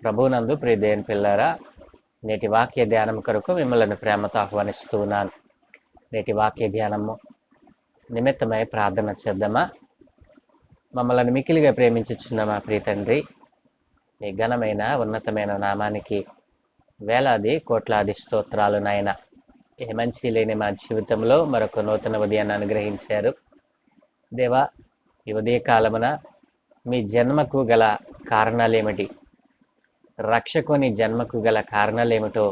ప్రభువునందు ప్రియ దేవుని పిల్లారా, నేటి వాక్య ధ్యానం కొరకు మిమ్మల్ని ప్రేమతో ఆహ్వానిస్తూ ఉన్నాను. నేటి వాక్య ధ్యానము నిమిత్తమై ప్రార్థన చేద్దామా. మమ్మల్ని మిక్కిలిగా ప్రేమించుచున్న మా ప్రియ తండ్రి, మీ ఘనమైన ఉన్నతమైన నామానికి వేలాది కోట్లాది స్తోత్రాలు నాయన. ఏ మంచి లేని మా జీవితంలో మరొక నూతన ఉదయాన్ని అనుగ్రహించారు దేవా. ఈ ఉదయ కాలమున మీ జన్మకు గల కారణాలేమిటి, రక్షకుని జన్మకు గల కారణాలేమిటో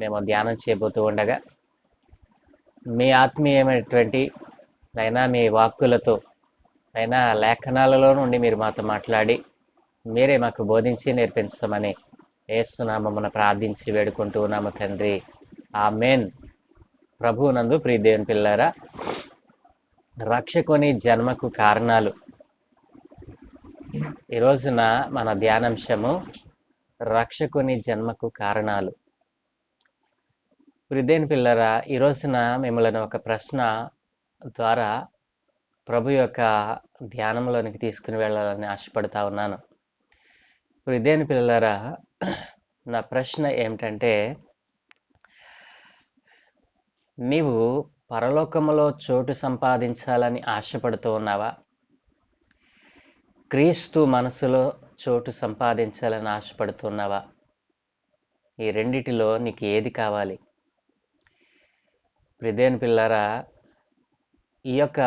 మేము ధ్యానం చేయబోతూ ఉండగా, మీ ఆత్మీయమైనటువంటి అయినా మీ వాక్కులతో అయినా లేఖనాలలో నుండి మీరు మాతో మాట్లాడి మీరే మాకు బోధించి నేర్పించమని యేసునామమున ప్రార్థించి వేడుకుంటూ ఉన్నాము తండ్రి, ఆమేన్. ప్రభువునందు ప్రియ దేవుని పిల్లారా, రక్షకుని జన్మకు కారణాలు. ఈ రోజున మన ధ్యానాంశము రక్షకుని జన్మకు కారణాలు. ప్రియ దేవుని పిల్లారా, ఈ రోజున మిమ్మల్ని ఒక ప్రశ్న ద్వారా ప్రభు యొక్క ధ్యానంలోనికి తీసుకుని వెళ్ళాలని ఆశపడతా ఉన్నాను. ప్రియ దేవుని పిల్లారా, నా ప్రశ్న ఏమిటంటే, నీవు పరలోకములో చోటు సంపాదించాలని ఆశపడుతూ ఉన్నావా? క్రీస్తు మనసులో చోటు సంపాదించాలని ఆశపడుతున్నావా? ఈ రెండిటిలో నీకు ఏది కావాలి? ప్రియ దేవుని పిల్లారా, ఈ యొక్క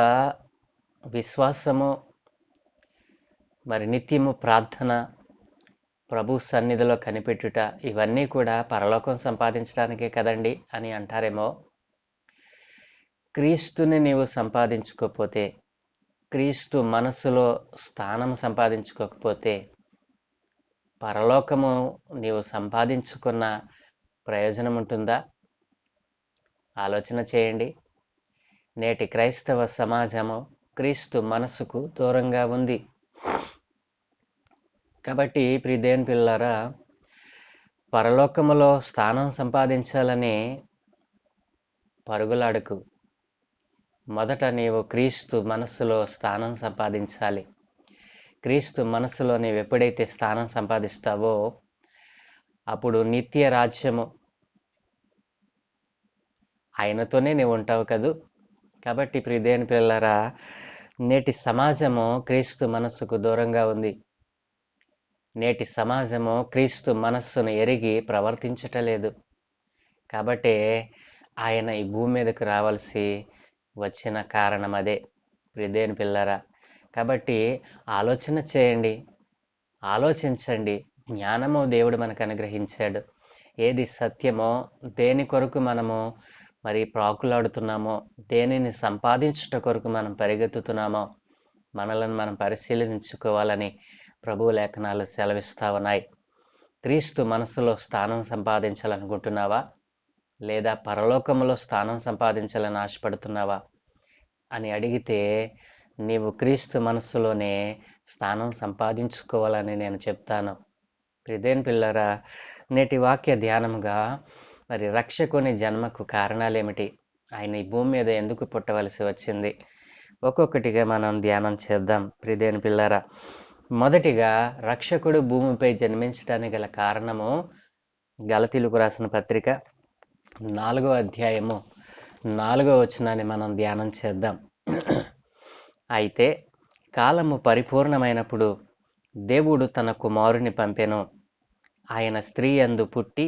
విశ్వాసము, మరి నిత్యము ప్రార్థన, ప్రభు సన్నిధిలో కనిపెట్టుట, ఇవన్నీ కూడా పరలోకం సంపాదించడానికే కదండి అని అంటారేమో. క్రీస్తుని నీవు సంపాదించుకోకపోతే, క్రీస్తు మనసులో స్థానం సంపాదించుకోకపోతే, పరలోకము నీవు సంపాదించుకున్న ప్రయోజనం ఉంటుందా? ఆలోచన చేయండి. నేటి క్రైస్తవ సమాజము క్రీస్తు మనసుకు దూరంగా ఉంది. కాబట్టి ప్రియ దేవుని పిల్లారా, పరలోకములో స్థానం సంపాదించాలని పరుగులాడకు. మొదట నీవు క్రీస్తు మనస్సులో స్థానం సంపాదించాలి. క్రీస్తు మనస్సులో నీవు ఎప్పుడైతే స్థానం సంపాదిస్తావో అప్పుడు నిత్య రాజ్యము ఆయనతోనే నీవు ఉంటావు కదూ. కాబట్టి ప్రియ దేవుని పిల్లారా, నేటి సమాజము క్రీస్తు మనస్సుకు దూరంగా ఉంది. నేటి సమాజము క్రీస్తు మనస్సును ఎరిగి ప్రవర్తించటలేదు. కాబట్టే ఆయన ఈ భూమి మీదకు రావాల్సి వచ్చిన కారణం అదే ప్రియ దేవుని పిల్లారా. కాబట్టి ఆలోచన చేయండి, ఆలోచించండి. జ్ఞానము దేవుడు మనకు అనుగ్రహించాడు. ఏది సత్యమో, దేని కొరకు మనము మరి ప్రాకులాడుతున్నామో, దేనిని సంపాదించుట కొరకు మనం పరిగెత్తుతున్నామో మనలను మనం పరిశీలించుకోవాలని ప్రభు లేఖనాలు సెలవిస్తా ఉన్నాయి. క్రీస్తు మనసులో స్థానం సంపాదించాలనుకుంటున్నావా, లేదా పరలోకములో స్థానం సంపాదించాలని ఆశపడుతున్నావా అని అడిగితే, నీవు క్రీస్తు మనస్సులోనే స్థానం సంపాదించుకోవాలని నేను చెప్తాను. ప్రియ దేవుని పిల్లారా, నేటి వాక్య ధ్యానముగా మరి రక్షకుని జన్మకు కారణాలేమిటి, ఆయన ఈ భూమి మీద ఎందుకు పుట్టవలసి వచ్చింది, ఒక్కొక్కటిగా మనం ధ్యానం చేద్దాం. ప్రియ దేవుని పిల్లారా, మొదటిగా రక్షకుడు భూమిపై జన్మించడానికి గల కారణము గలతీయులకు రాసిన పత్రిక 4వ అధ్యాయము 4వ వచనాన్ని మనం ధ్యానం చేద్దాం. అయితే కాలము పరిపూర్ణమైనప్పుడు దేవుడు తన కుమారుని పంపెను. ఆయన స్త్రీ యందు పుట్టి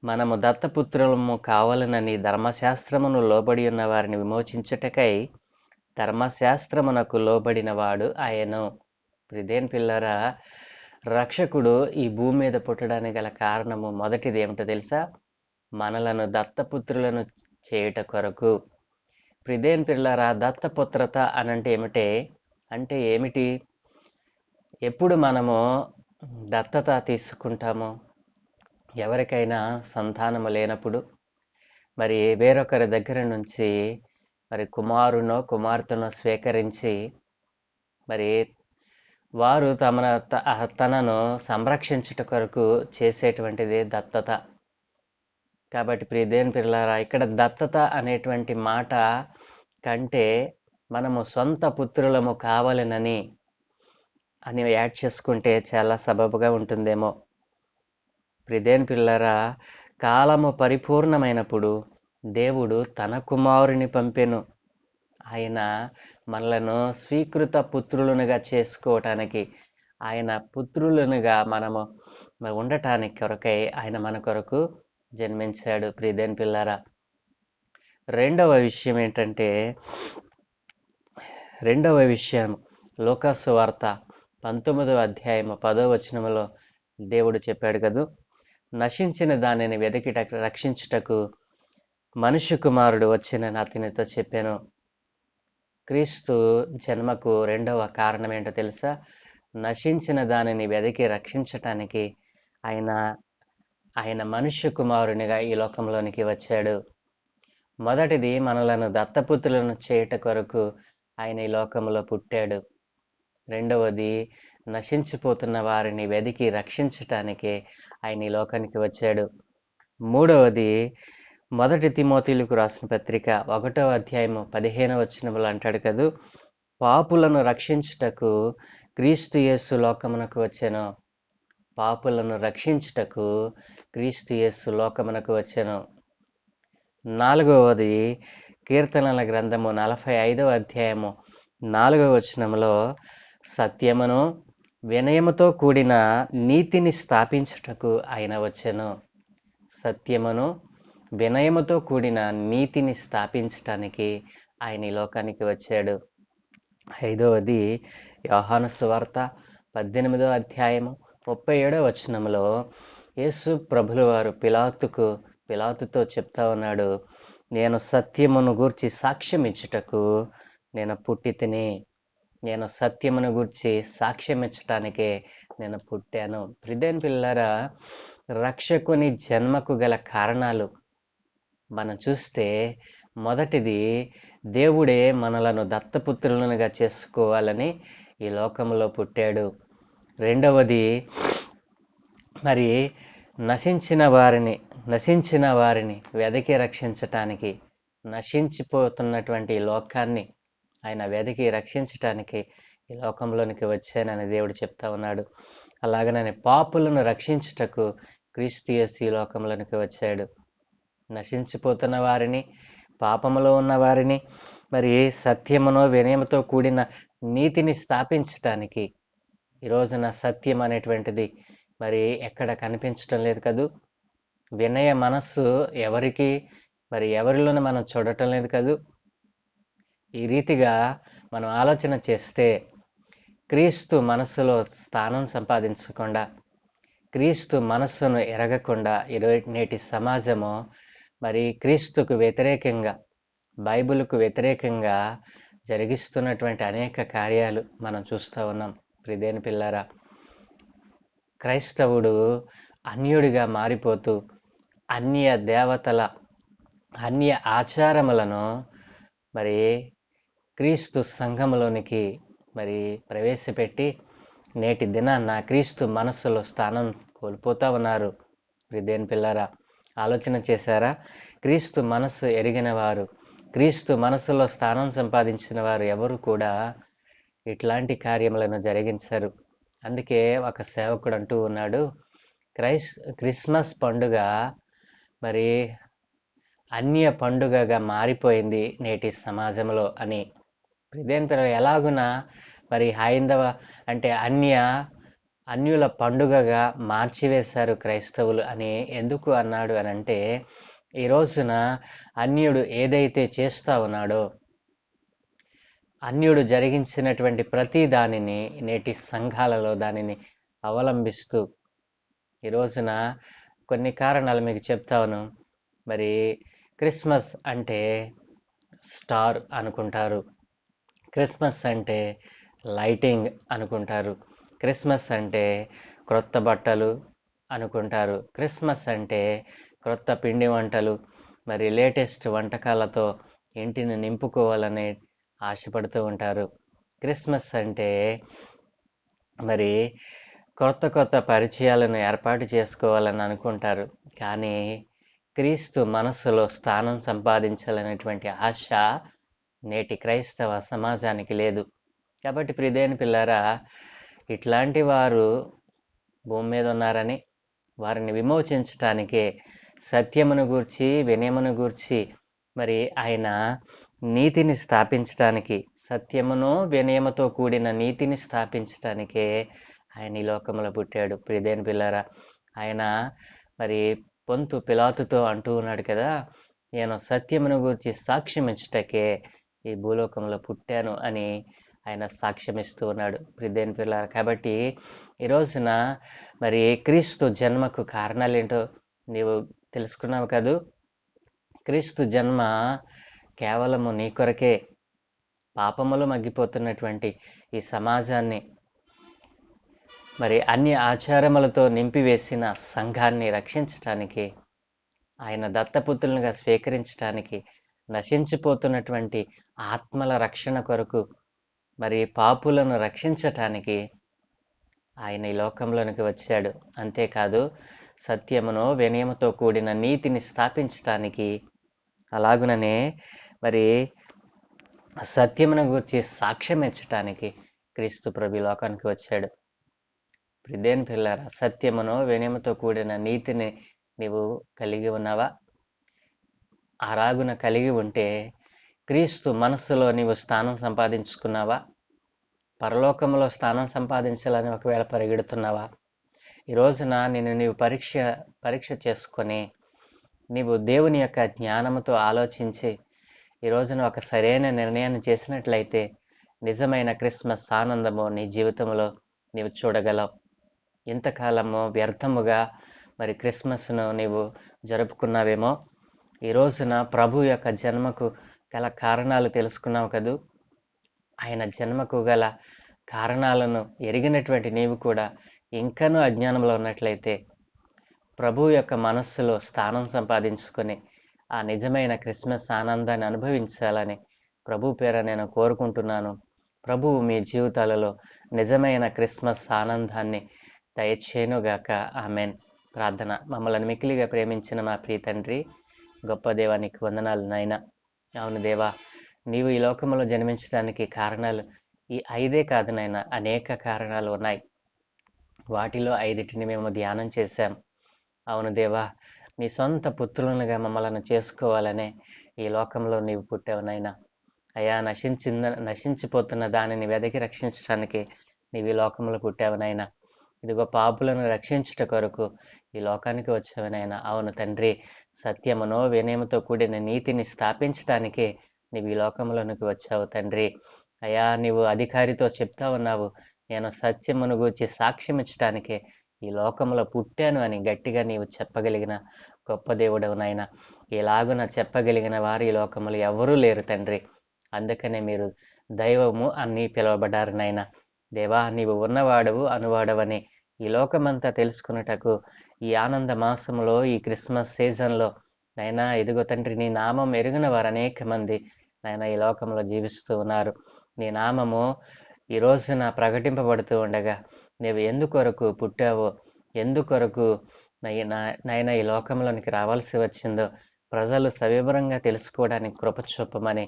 మనము దత్తపుత్రులము కావాలనని ధర్మశాస్త్రమును లోబడి ఉన్న వారిని విమోచించుటకై ధర్మశాస్త్రమునకు లోబడిన వాడు ఆయను. ప్రియ దేవుని పిల్లారా, రక్షకుడు ఈ భూమి మీద పుట్టడానికి గల కారణము మొదటిది ఏమిటో తెలుసా? మనలను దత్తపుత్రులను చేయుట కొరకు. ప్రియ దేవుని పిల్లారా, దత్తపుత్రత అంటే ఏమిటి? ఎప్పుడు మనము దత్తత తీసుకుంటామో, ఎవరికైనా సంతానము లేనప్పుడు మరి వేరొకరి దగ్గర నుంచి మరి కుమారునో కుమార్తెనో స్వీకరించి మరి వారు తనను సంరక్షించుట కొరకు చేసేటువంటిది దత్తత. కాబట్టి ప్రియ దేవుని పిల్లారా, ఇక్కడ దత్తత అనేటువంటి మాట కంటే మనము సొంత పుత్రులము కావాలనని అని యాడ్ చేసుకుంటే చాలా సబబుగా ఉంటుందేమో. ప్రియదేని పిల్లరా, కాలము పరిపూర్ణమైనప్పుడు దేవుడు తన కుమారుని పంపెను. ఆయన మనలను స్వీకృత పుత్రులనుగా చేసుకోవటానికి, ఆయన పుత్రులనుగా మనము ఉండటానికి కొరకై ఆయన మన కొరకు జన్మించాడు. ప్రియదేని పిల్లరా, రెండవ విషయం ఏంటంటే, లూకాసు వార్త 19వ అధ్యాయము 10వ వచనములో దేవుడు చెప్పాడు కదూ, నశించిన దానిని వెతికి రక్షించుటకు మనుష్య కుమారుడు వచ్చినని అతనితో చెప్పాను. క్రీస్తు జన్మకు రెండవ కారణం ఏంటో తెలుసా? నశించిన దానిని వెతికి రక్షించటానికి ఆయన మనుష్య కుమారునిగా ఈ లోకంలోనికి వచ్చాడు. మొదటిది, మనలను దత్తపుత్రులను చేయుట కొరకు ఆయన ఈ లోకంలో పుట్టాడు. రెండవది, నశించిపోతున్న వారిని వెదికి రక్షించటానికి ఆయన ఈ లోకానికి వచ్చాడు. మూడవది, మొదటి తిమోతిలకు రాసిన పత్రిక 1వ అధ్యాయము 15వ వచనములో అంటాడు కదూ, పాపులను రక్షించుటకు క్రీస్తు యేసు లోకమునకు వచ్చెను. పాపులను రక్షించుటకు క్రీస్తు యేసు లోకమునకు వచ్చెను. నాలుగవది, కీర్తనల గ్రంథము 45వ అధ్యాయము 4వ వచనములో సత్యమును వినయముతో కూడిన నీతిని స్థాపించుటకు ఆయన వచ్చెను. సత్యమును వినయముతో కూడిన నీతిని స్థాపించటానికి ఆయన ఈ లోకానికి వచ్చాడు. ఐదవది, యోహాను సువార్త 18వ అధ్యాయము 37వ వచనములో యేసు ప్రభుల వారు పిలాతుతో చెప్తా ఉన్నాడు, నేను సత్యమును గూర్చి సాక్ష్యం ఇచ్చుటకు నేను పుట్టి తిని, నేను సత్యమును గూర్చి సాక్ష్యం ఇచ్చటానికే నేను పుట్టాను. ప్రియదేని పిల్లరా, రక్షకుని జన్మకు గల కారణాలు మనం చూస్తే, మొదటిది, దేవుడే మనలను దత్తపుత్రులనుగా చేసుకోవాలని ఈ లోకంలో పుట్టాడు. రెండవది, మరి నశించిన వారిని వెదకి రక్షించటానికి, నశించిపోతున్నటువంటి లోకాన్ని ఆయన వెదకి రక్షించటానికి ఈ లోకంలోనికి వచ్చానని దేవుడు చెప్తా ఉన్నాడు. అలాగనే పాపులను రక్షించుటకు క్రీస్తు యేసు ఈ లోకంలోనికి వచ్చాడు. నశించిపోతున్న వారిని, పాపములో ఉన్న వారిని మరి సత్యమునో వినయముతో కూడిన నీతిని స్థాపించటానికి. ఈ రోజున సత్యం అనేటువంటిది మరి ఎక్కడ కనిపించటం లేదు కదూ. వినయ మనస్సు ఎవరిలోనూ మనం చూడటం లేదు కదూ. ఈ రీతిగా మనం ఆలోచన చేస్తే, క్రీస్తు మనస్సులో స్థానం సంపాదించకుండా, క్రీస్తు మనస్సును ఎరగకుండా నేటి సమాజము మరి క్రీస్తుకు వ్యతిరేకంగా, బైబిల్కు వ్యతిరేకంగా జరిగిస్తున్నటువంటి అనేక కార్యాలు మనం చూస్తూ ఉన్నాం. ప్రియదేని పిల్లరా, క్రైస్తవుడు అన్యుడిగా మారిపోతూ అన్య దేవతల, అన్య ఆచారములను మరి క్రీస్తు సంఘములోనికి మరి ప్రవేశపెట్టి నేటి దినాన్న క్రీస్తు మనస్సులో స్థానం కోల్పోతూ ఉన్నారు. ప్రియదేని పిల్లరా, ఆలోచన చేశారా? క్రీస్తు మనస్సు ఎరిగిన వారు, క్రీస్తు మనస్సులో స్థానం సంపాదించిన వారు ఎవరు కూడా ఇట్లాంటి కార్యములను జరిగించరు. అందుకే ఒక సేవకుడు అంటూ ఉన్నాడు, క్రిస్మస్ పండుగ మరి అన్య పండుగగా మారిపోయింది నేటి సమాజంలో అని. ప్రియదేని పిల్లలు, ఎలాగున మరి హైందవ అంటే అన్యుల పండుగగా మార్చివేశారు క్రైస్తవులు అని ఎందుకు అన్నాడు అని అంటే, ఈ రోజున అన్యుడు ఏదైతే చేస్తా ఉన్నాడో, అన్యుడు జరిగించినటువంటి ప్రతి దానిని నేటి సంఘాలలో దానిని అవలంబిస్తూ, ఈ రోజున కొన్ని కారణాలు మీకు చెప్తాను. మరి క్రిస్మస్ అంటే స్టార్ అనుకుంటారు, క్రిస్మస్ అంటే లైటింగ్ అనుకుంటారు, క్రిస్మస్ అంటే క్రొత్త బట్టలు అనుకుంటారు, క్రిస్మస్ అంటే క్రొత్త పిండి వంటలు, మరి లేటెస్ట్ వంటకాలతో ఇంటిని నింపుకోవాలని ఆశపడుతూ ఉంటారు. క్రిస్మస్ అంటే మరి కొత్త పరిచయాలను ఏర్పాటు చేసుకోవాలని అనుకుంటారు. కానీ క్రీస్తు మనస్సులో స్థానం సంపాదించాలనేటువంటి ఆశ నేటి క్రైస్తవ సమాజానికి లేదు. కాబట్టి ప్రియదేని పిల్లారా, ఇట్లాంటి వారు భూమి మీద ఉన్నారని, వారిని విమోచించటానికే, సత్యమును గూర్చి వినయమును గూర్చి మరి ఆయన నీతిని స్థాపించటానికి, సత్యమును వినయముతో కూడిన నీతిని స్థాపించటానికే ఆయన ఈ లోకంలో పుట్టాడు. ప్రియదేని పిల్లరా, ఆయన మరి పొంతు పిలాతుతో అంటూ ఉన్నాడు కదా, నేను సత్యమును గూర్చి సాక్ష్యం ఇచ్చుటకే ఈ భూలోకంలో పుట్టాను అని ఆయన సాక్ష్యం ఇస్తూ ఉన్నాడు. ప్రియదేని పిల్లరా, కాబట్టి ఈ రోజున మరి క్రీస్తు జన్మకు కారణాలేంటో నీవు తెలుసుకున్నావు కదూ. క్రీస్తు జన్మ కేవలము నీ కొరకే, పాపములు మగ్గిపోతున్నటువంటి ఈ సమాజాన్ని, మరి అన్ని ఆచారములతో నింపివేసిన సంఘాన్ని రక్షించటానికి, ఆయన దత్తపుత్రులుగా స్వీకరించటానికి, నశించిపోతున్నటువంటి ఆత్మల రక్షణ కొరకు, మరి పాపులను రక్షించటానికి ఆయన ఈ లోకంలోనికి వచ్చాడు. అంతేకాదు సత్యమును వినయముతో కూడిన నీతిని స్థాపించటానికి, అలాగుననే మరి సత్యమును గురించి సాక్ష్యం ఇచ్చటానికి క్రీస్తు ప్రభు ఈ లోకానికి వచ్చాడు. ప్రియదేని పిల్లరా, సత్యమును వినయముతో కూడిన నీతిని నీవు కలిగి ఉన్నావా? అలాగున కలిగి ఉంటే క్రీస్తు మనస్సులో నీవు స్థానం సంపాదించుకున్నావా? పరలోకంలో స్థానం సంపాదించాలని ఒకవేళ పరిగెడుతున్నావా? ఈ రోజున నీవు పరీక్ష చేసుకొని నీవు దేవుని యొక్క జ్ఞానముతో ఆలోచించి ఈ రోజున ఒక సరైన నిర్ణయాన్ని చేసినట్లయితే నిజమైన క్రిస్మస్ ఆనందము నీ జీవితంలో నీవు చూడగలవు. ఇంతకాలము వ్యర్థముగా మరి క్రిస్మస్ను నీవు జరుపుకున్నావేమో. ఈ రోజున ప్రభు యొక్క జన్మకు గల కారణాలు తెలుసుకున్నావు కదూ. ఆయన జన్మకు గల కారణాలను ఎరిగినటువంటి నీవు కూడా ఇంకనూ అజ్ఞానంలో ఉన్నట్లయితే ప్రభు యొక్క మనస్సులో స్థానం సంపాదించుకొని ఆ నిజమైన క్రిస్మస్ ఆనందాన్ని అనుభవించాలని ప్రభు పేర నేను కోరుకుంటున్నాను. ప్రభువు మీ జీవితాలలో నిజమైన క్రిస్మస్ ఆనందాన్ని దయచేయునుగాక. ఆమెన్. ప్రార్థన. మమ్మల్ని మిక్కిలిగా ప్రేమించిన మా ప్రియ తండ్రి, గొప్ప దేవానికి వందనాలు నాయనా. అవును దేవా, నీవు ఈ లోకంలో జన్మించడానికి కారణాలు ఈ 5 కాదు నాయనా, అనేక కారణాలు ఉన్నాయి. వాటిలో 5టిని మేము ధ్యానం చేశాం. అవును దేవా, నీ సొంత పుత్రులనుగా మమ్మల్ని చేసుకోవాలనే ఈ లోకంలో నీవు పుట్టావు నాయనా. అయా, నశించిపోతున్న దానిని వెదకి రక్షించడానికి నీవు ఈ లోకంలో పుట్టావు నాయనా. ఇదిగో పాపులను రక్షించుట కొరకు ఈ లోకానికి వచ్చావు నాయనా. అవును తండ్రి, సత్యమును వినయముతో కూడిన నీతిని స్థాపించడానికే నీవు ఈ లోకంలోనికి వచ్చావు తండ్రి. అయా, నీవు అధికారితో చెప్తా ఉన్నావు, నేను సత్యమును గూర్చి సాక్ష్యం ఇచ్చడానికే ఈ లోకంలో పుట్టాను అని గట్టిగా నీవు చెప్పగలిగిన గొప్ప దేవుడవు నాయనా. ఇలాగున చెప్పగలిగిన వారు ఈ లోకములు ఎవరూ లేరు తండ్రి. అందుకనే మీరు దైవము అని పిలువబడ్డారు నాయనా. దేవా, నీవు ఉన్నవాడవు అనువాడవని ఈ లోకమంతా తెలుసుకున్నటకు ఈ ఆనంద మాసంలో, ఈ క్రిస్మస్ సీజన్లో నైనా ఇదిగో తండ్రి, నీ నామం ఎరిగిన వారు అనేక మంది నైనా ఈ లోకంలో జీవిస్తూ ఉన్నారు. నీ నామము ఈ రోజున ప్రకటింపబడుతూ ఉండగా నీవు ఎందుకొరకు పుట్టావో, ఎందుకొరకు నైనా ఈ లోకంలోనికి రావాల్సి వచ్చిందో ప్రజలు సవివరంగా తెలుసుకోవడానికి కృప చూపమని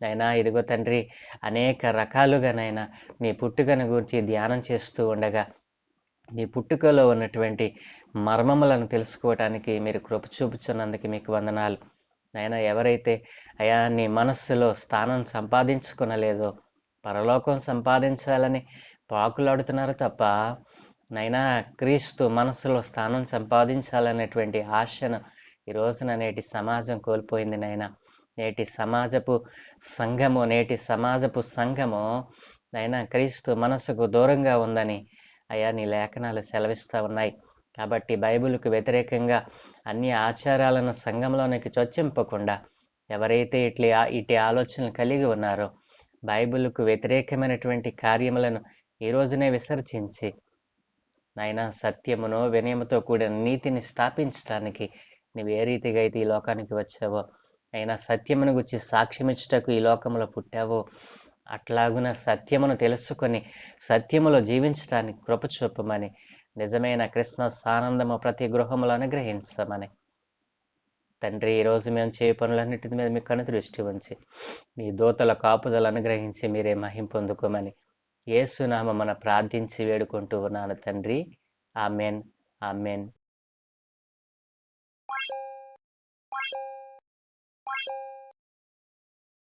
నైనా ఇదిగో తండ్రి, అనేక రకాలుగా నైనా నీ పుట్టుకను గురించి ధ్యానం చేస్తూ ఉండగా నీ పుట్టుకలో ఉన్నటువంటి మర్మములను తెలుసుకోవటానికి మీరు కృప చూపుచున్నందుకు మీకు వందనాలు నైనా. ఎవరైతే అయా నీ మనస్సులో స్థానం సంపాదించుకునలేదో, పరలోకం సంపాదించాలని పాకులాడుతున్నారు తప్ప నైనా క్రీస్తు మనస్సులో స్థానం సంపాదించాలనేటువంటి ఆశను ఈ రోజున నేటి సమాజం కోల్పోయింది నైనా. నేటి సమాజపు సంఘము నైనా క్రీస్తు మనస్సుకు దూరంగా ఉందని అయా నీ లేఖనాలు సెలవిస్తూ ఉన్నాయి. కాబట్టి బైబిల్కు వ్యతిరేకంగా అన్ని ఆచారాలను సంఘంలోనికి చొచ్చింపకుండా ఎవరైతే ఇటు ఆలోచనలు కలిగి ఉన్నారో, బైబిల్కు వ్యతిరేకమైనటువంటి కార్యములను ఈ రోజునే విసర్జించి నాయనా సత్యమును వినయముతో కూడిన నీతిని స్థాపించడానికి నువ్వు ఏ రీతిగా అయితే ఈ లోకానికి వచ్చావో, అయినా సత్యమును గురించి సాక్ష్యమిచ్చుటకు ఈ లోకంలో పుట్టావో, అట్లాగున సత్యమును తెలుసుకొని సత్యములో జీవించడానికి కృప చూపమని, నిజమైన క్రిస్మస్ ఆనందము ప్రతి గృహములో అనుగ్రహించమని తండ్రి, ఈరోజు మేము చేయ పనులన్నిటి మీద మీ కను దృష్టి ఉంచి మీ దూతల కాపుదలు అనుగ్రహించి మీరే మహిం పొందుకోమని యేసు నామమున ప్రార్థించి వేడుకుంటూ ఉన్నాను తండ్రి. Amen, amen,